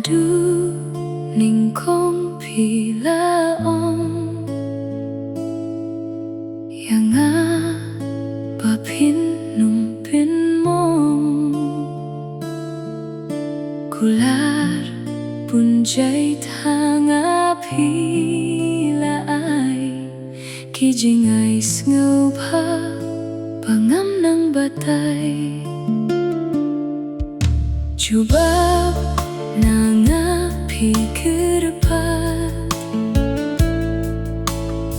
du Nyngkong pilaong yang papin numpin mong kular punjay tanga pilaay ki Jingieit pa pangam ng batay jubab nangapi kerpat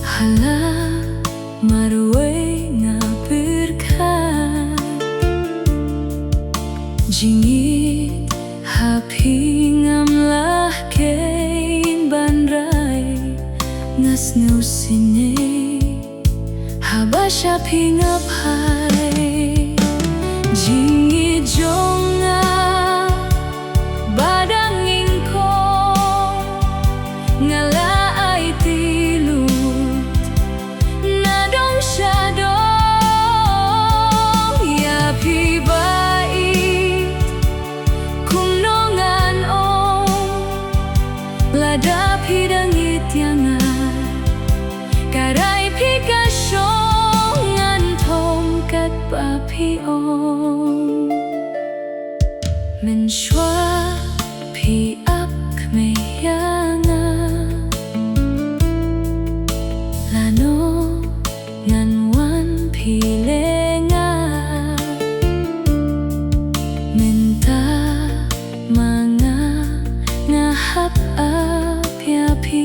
hala marway nga berkat Jingieit hapingam lah kain banray ngas ngusine haba siya pingapay Jingieit Jong badang Nyngkong nga la-i-Trep nadong siya dong yapi bait kung nongan lada pidangit yang karay pikasyong antom kat papiong mensywa piak meyanga lano nganwan pilenga minta mga ngahap api-api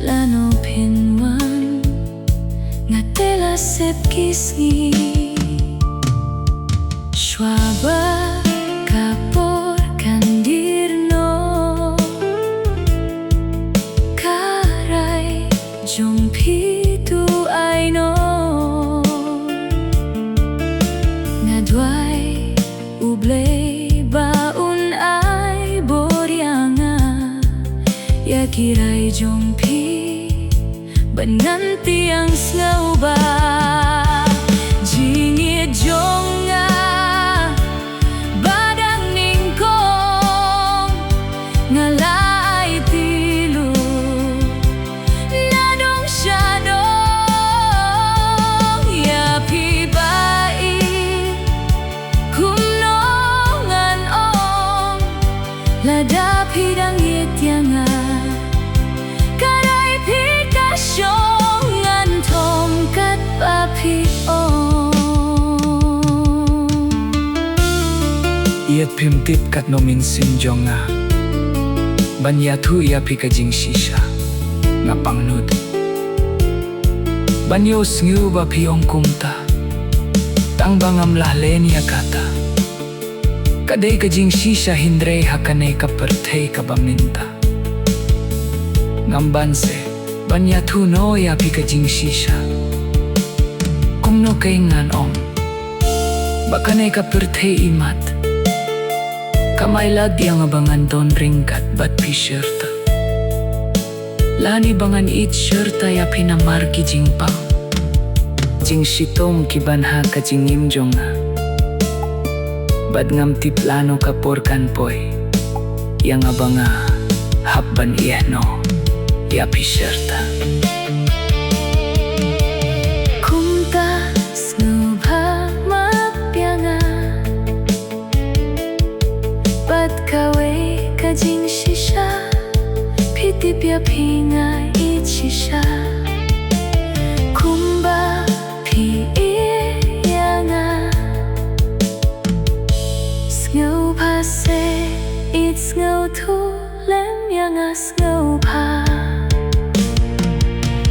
lano pinwan ngatela sep kisngi Shwaba kapor kandirno karay Jong pitu ayno ngadway ublay baun ay boryanga yakiray Jong pi banganti ang snaw ba Jingieit Jong badang Nyngkong nga la-i-Trep nadong siya dong yapi bait kung nongan lada pidangit yang karay pikasyong antom kat papiong Iat pimtip kat nominsin Jong banyatu ia pika Jingieit nga pangnud banyos ngu ba piong kumta tang bangam lahlen ya kata kadai ka Jingieit hindray hakanay ka pertay ka baminta ngambanse banyatu no ya pika Jingieit kung no kay ngan bakanay ka pertay imat kamay lag yang abangan don ringkat bat pi syerta lani bangan it syerta ya pinamarki jingpang Jingieitom kibanha ka Jingim Jong bad ngam tiplano kaporkan poy yang abanga habban iehno ya pi syerta kumta snubha mapyanga bad kawe ka Jingieit pitip ya pinga ichisha kumba pi iyanga sngaw pa se it sngaw tu lem yanga sngaw pa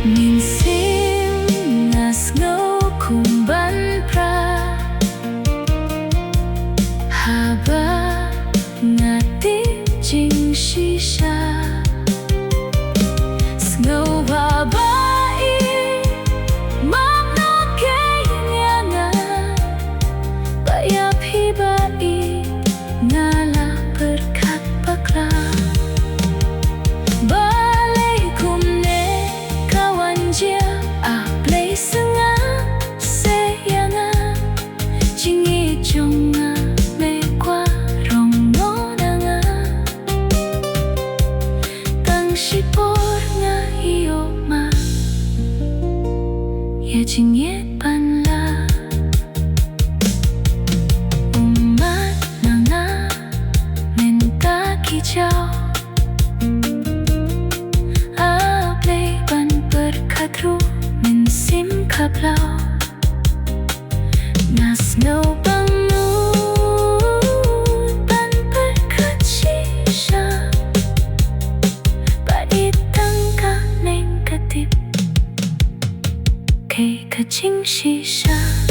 minsim nga sngaw kumban pra haba ngati Jingieit sngaw babae mamno kanya payapi bai ngala berkat bakla bale hijau Ablay ban berkadru min sim kablau Nas no bangun ban berkachisha Bait tangka neng katip Kay kajing shisha